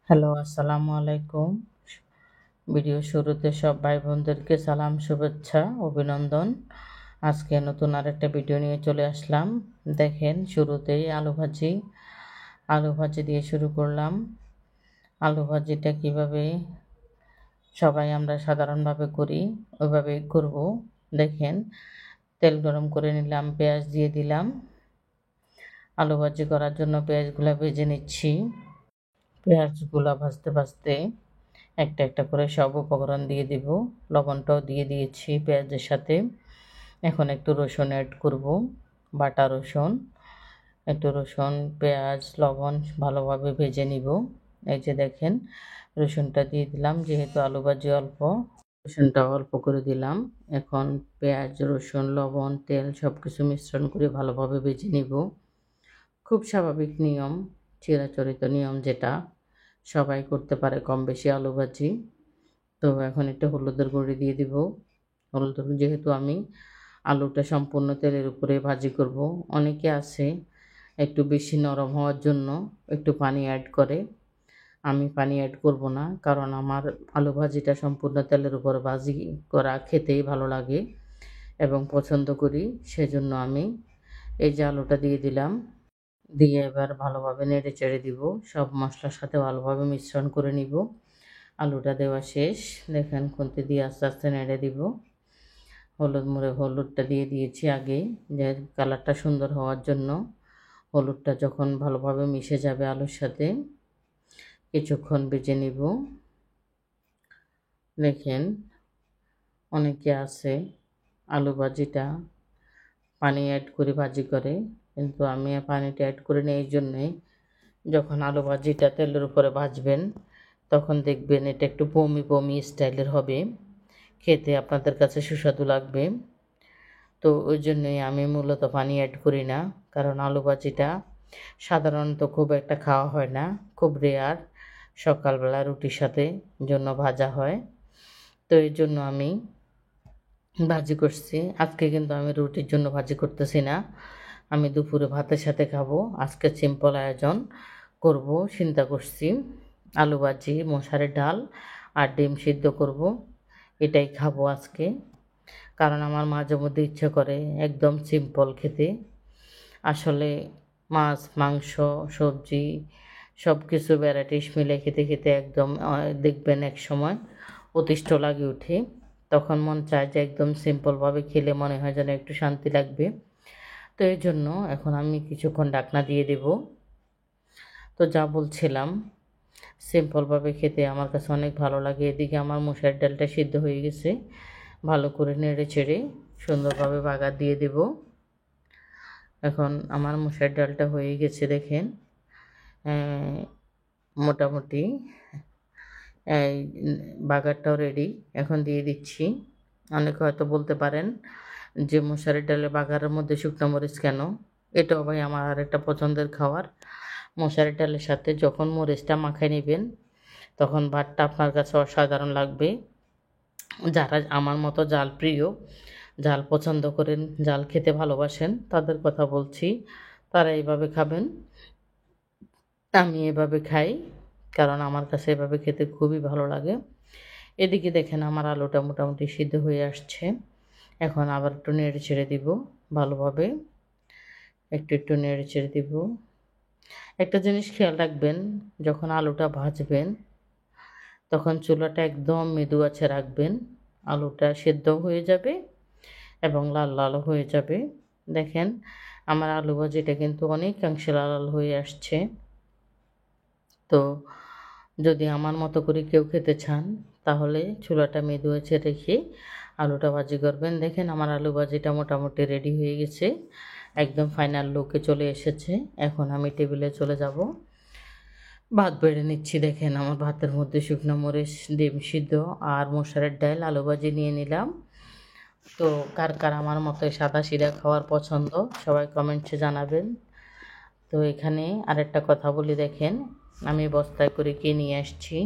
Hello, আসসালামু আলাইকুম। Video শুরুতে সব ভাই বোনদেরকে সালাম, শুভেচ্ছা, অভিনন্দন। আজকে নতুন আরেকটা ভিডিও নিয়ে চলে আসলাম। দেখেন শুরুতেই আলু ভাজি দিয়ে শুরু করলাম। আলু ভাজিটা কিভাবে সবাই আমরা সাধারণভাবে করি ওইভাবেই করব। দেখেন তেল গরম করে নিলাম, পেঁয়াজ দিয়ে দিলাম। আলু ভাজি করার জন্য পেঁয়াজগুলো ভেজে নিচ্ছি। পেঁয়াজগুলো ভাজতে ভাজতে একটা একটা করে সব উপকরণ দিয়ে দিব। লবণটাও দিয়ে দিয়েছি পেঁয়াজের সাথে। এখন একটু রসুন অ্যাড করব, বাটা রসুন। একটু রসুন, পেঁয়াজ, লবণ ভালোভাবে ভেজে নিব। এই যে দেখেন রসুনটা দিয়ে দিলাম, যেহেতু আলু ভাজি অল্প রসুনটা অল্প করে দিলাম। এখন পেঁয়াজ, রসুন, লবণ, তেল সব কিছু মিশ্রণ করে ভালোভাবে ভেজে নিব। খুব স্বাভাবিক নিয়ম, চিরাচরিত নিয়ম, যেটা সবাই করতে পারে কম বেশি আলু ভাজি। তো এখন একটু হলুদের গুঁড়ি দিয়ে দিব। যেহেতু আমি আলুটা সম্পূর্ণ তেলের উপরে ভাজি করব, অনেকে আছে একটু বেশি নরম হওয়ার জন্য একটু পানি অ্যাড করে। আমি পানি অ্যাড করব না, কারণ আমার আলু ভাজিটা সম্পূর্ণ তেলের উপর ভাজি করা খেতেই ভালো লাগে এবং পছন্দ করি। সেজন্য আমি এই যে আলুটা দিয়ে দিলাম, দিয়ে এবার ভালোভাবে নেড়ে চেড়ে দিব। সব মশলার সাথে ভালোভাবে মিশ্রণ করে নিব। আলুটা দেওয়া শেষ। দেখেন খুন্তি দিয়ে আস্তে আস্তে নেড়ে দিব। হলুদটা দিয়ে দিয়েছি আগে, যে কালারটা সুন্দর হওয়ার জন্য। হলুদটা যখন ভালোভাবে মিশে যাবে আলুর সাথে, কিছুক্ষণ ভেজে নিব। দেখেন অনেকে আছে আলু ভাজিটা পানি অ্যাড করে ভাজি করে, কিন্তু আমি পানিটা অ্যাড করে নিই এই জন্যই, যখন আলু ভাজিটা তেলের উপরে ভাজবেন তখন দেখবেন এটা একটু পমি পমি স্টাইলের হবে, খেতে আপনাদের কাছে সুস্বাদু লাগবে। তো ওই জন্যই আমি মূলত পানি অ্যাড করি না, কারণ আলু ভাজিটা সাধারণত খুব একটা খাওয়া হয় না, খুব রেয়ার। সকালবেলা রুটির সাথে জন্য ভাজা হয়। তো এই জন্য আমি ভাজি করছি। আজকে কিন্তু আমি রুটির জন্য ভাজি করতেছি না, আমি দুপুরে ভাতের সাথে খাবো। আজকে সিম্পল আয়োজন করব চিন্তা করছি। আলু ভাজি, মশারের ডাল আর ডিম সিদ্ধ করব, এটাই খাবো আজকে। কারণ আমার মাঝে মধ্যে ইচ্ছে করে একদম সিম্পল খেতে। আসলে মাছ, মাংস, সবজি সব কিছু ভ্যারাইটিস মিলে খেতে খেতে একদম দেখবেন এক সময় অতিষ্ঠ লাগে ওঠে। তখন মন চায় যে একদম সিম্পলভাবে খেলে মনে হয় যেন একটু শান্তি লাগবে। তো এই জন্য এখন আমি কিছুক্ষণ ঢাকনা দিয়ে দেব। তো যা বলছিলাম, সিম্পলভাবে খেতে আমার কাছে অনেক ভালো লাগে। এদিকে আমার মশার ডালটা সিদ্ধ হয়ে গেছে, ভালো করে নেড়ে চেড়ে সুন্দরভাবে বাগার দিয়ে দেব। এখন আমার মশার ডালটা হয়ে গেছে দেখেন, মোটামুটি এই বাগারটাও রেডি। এখন দিয়ে দিচ্ছি। অনেকে হয়তো বলতে পারেন যে মশারের ডালে বাগারের মধ্যে শুকনো মরিচ কেন? এটাও ভাই আমার আরেকটা পছন্দের খাবার। মশারের ডালের সাথে যখন মরিচটা মাখায় নেবেন তখন ভাতটা আপনার কাছে অসাধারণ লাগবে। যারা আমার মতো জাল প্রিয়, জাল পছন্দ করেন, জাল খেতে ভালোবাসেন, তাদের কথা বলছি। তারা এইভাবে খাবেন। আমি এভাবে খাই, কারণ আমার কাছে এভাবে খেতে খুবই ভালো লাগে। এদিকে দেখেন আমার আলুটা মোটামুটি সিদ্ধ হয়ে আসছে। এখন আবার একটু নেড়ে ছেড়ে দিব ভালোভাবে, একটু একটু নেড়ে ছেড়ে দিব। একটা জিনিস খেয়াল রাখবেন, যখন আলুটা ভাজবেন তখন চুলাটা একদম মৃদু আঁচে রাখবেন। আলুটা সেদ্ধ হয়ে যাবে এবং লাল লাল হয়ে যাবে। দেখেন আমার আলু ভাজিটা কিন্তু অনেকাংশে লাল লাল হয়ে আসছে। তো যদি আমার মতো করে কেউ খেতে চান তাহলে চুলাটা মৃদু আঁচে রেখে আলুটা ভাজি করবেন। দেখেন আমার আলু ভাজিটা মোটামুটি রেডি হয়ে গেছে, একদম ফাইনাল লুকে চলে এসেছে। এখন আমি টেবিলে চলে যাব, ভাত বেড়ে নিচ্ছি। দেখেন আমার ভাতের মধ্যে শুকনো মরিচ, ডিম সিদ্ধ আর মশারের ডাল, আলু ভাজি নিয়ে নিলাম। তো কার কার আমার মতো সাদা সিধা খাওয়ার পছন্দ সবাই কমেন্টসে জানাবেন। তো এখানে আরেকটা কথা বলি, দেখেন আমি বস্তায় করে কে নিয়ে আসছি।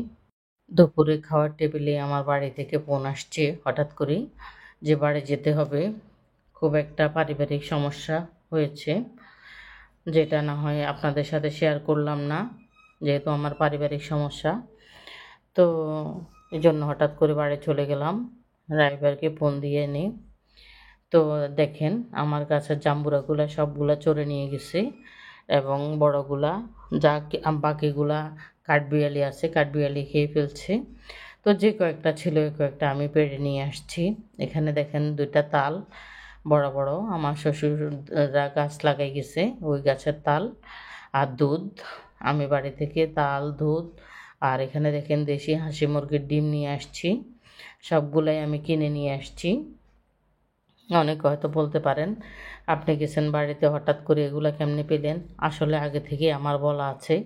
দুপুরে খাওয়ার টেবিলে আমার বাড়ি থেকে ফোন আসছে হঠাৎ করেই, যে বাড়ি যেতে হবে। খুব একটা পারিবারিক সমস্যা হয়েছে, যেটা না হয় আপনাদের সাথে শেয়ার করলাম না। যেহেতু আমার পারিবারিক সমস্যা। তো এই জন্য হঠাৎ করে বাড়ি চলে গেলাম, ড্রাইভারকে ফোন দিয়ে নিই। তো দেখেন আমার গাছের জাম্বুরাগুলা সবগুলা চড়ে নিয়ে গেছে এবং বড়গুলা যা বাকিগুলা কাঠবিড়ালি আছে, কাঠবিড়ালি খেয়ে ফেলছে। তো যে কয়েকটা ছিল ওই কয়েকটা আমি পেড়ে নিয়ে আসছি। এখানে দেখেন 2টা তাল বড় বড় আমার শ্বশুররা গাছ লাগাই গেছে, ওই গাছের তাল আর দুধ। আমি বাড়ি থেকে তাল, দুধ আর এখানে দেখেন দেশি হাঁসি মুরগির ডিম নিয়ে আসছি। সবগুলাই আমি কিনে নিয়ে আসছি। অনেকে হয়তো বলতে পারেন, আপনি গেছেন বাড়িতে হঠাৎ করে এগুলা কেমনে পেলেন? আসলে আগে থেকেই আমার বলা আছে,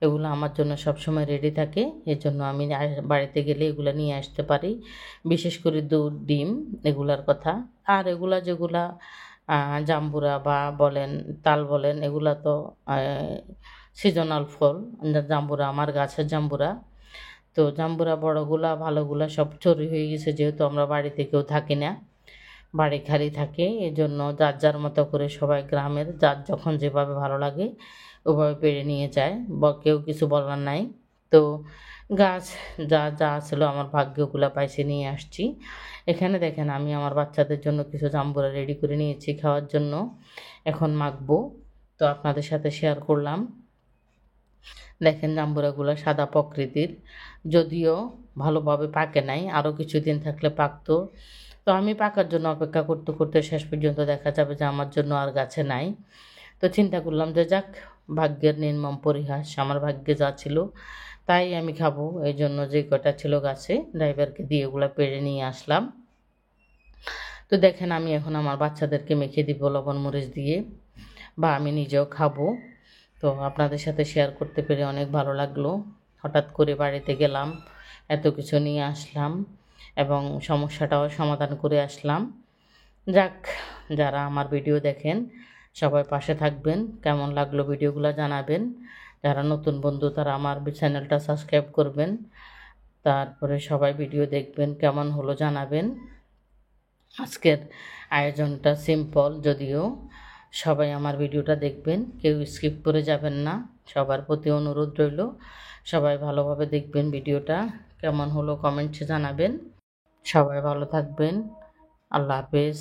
এগুলো আমার জন্য সবসময় রেডি থাকে। এজন্য আমি বাড়িতে গেলে এগুলো নিয়ে আসতে পারি। বিশেষ করে দুধ, ডিম এগুলার কথা। আর এগুলা যেগুলা জাম্বুরা বা বলেন, তাল বলেন, এগুলা তো সিজনাল ফল। জাম্বুরা আমার গাছের জাম্বুরা। তো জাম্বুরা বড়গুলা ভালোগুলা সব চুরি হয়ে গেছে, যেহেতু আমরা বাড়িতে কেউ থাকি না, বাড়ি খালি থাকে। এজন্য যার যার মতো করে সবাই গ্রামের যার যখন যেভাবে ভালো লাগে ওভাবে পেড়ে নিয়ে যায়, কেউ কিছু বলার নাই। তো গাছ যা যা ছিল আমার ভাগ্যে ওগুলা পাইছে নিয়ে আসছি। এখানে দেখেন আমি আমার বাচ্চাদের জন্য কিছু জাম্বুরা রেডি করে নিয়েছি খাওয়ার জন্য, এখন মাখবো। তো আপনাদের সাথে শেয়ার করলাম। দেখেন জাম্বুরাগুলো সাদা প্রকৃতির, যদিও ভালোভাবে পাকে নাই, আরও কিছুদিন থাকলে পাকতো। তো আমি পাকার জন্য অপেক্ষা করতে করতে শেষ পর্যন্ত দেখা যাবে যে আমার জন্য আর গাছে নাই। তো চিন্তা করলাম যে যাক, ভাগ্যের নির্মম পরিহাস, আমার ভাগ্যে যা ছিল তাই আমি খাবো। এই জন্য যে কটা ছিল গাছে ড্রাইভারকে দিয়ে ওগুলো পেড়ে নিয়ে আসলাম। তো দেখেন আমি এখন আমার বাচ্চাদেরকে মেখে দিব লবণ মরিচ দিয়ে, বা আমি নিজেও খাবো। তো আপনাদের সাথে শেয়ার করতে পেরে অনেক ভালো লাগলো। হঠাৎ করে বাড়িতে গেলাম, এত কিছু নিয়ে আসলাম এবং সমস্যাটাও সমাধান করে আসলাম। যাক, যারা আমার ভিডিও দেখেন সবাই পাশে থাকবেন। কেমন লাগলো ভিডিওগুলো জানাবেন। যারা নতুন বন্ধু তারা আমার চ্যানেলটা সাবস্ক্রাইব করবেন। তারপরে সবাই ভিডিও দেখবেন, কেমন হলো জানাবেন। আজকের আয়োজনটা সিম্পল, যদিও সবাই আমার ভিডিওটা দেখবেন, কেউ স্কিপ করে যাবেন না। সবার প্রতি অনুরোধ রইল, সবাই ভালোভাবে দেখবেন ভিডিওটা। কেমন হলো কমেন্টসে জানাবেন। সবাই ভালো থাকবেন। আল্লাহ হাফেজ।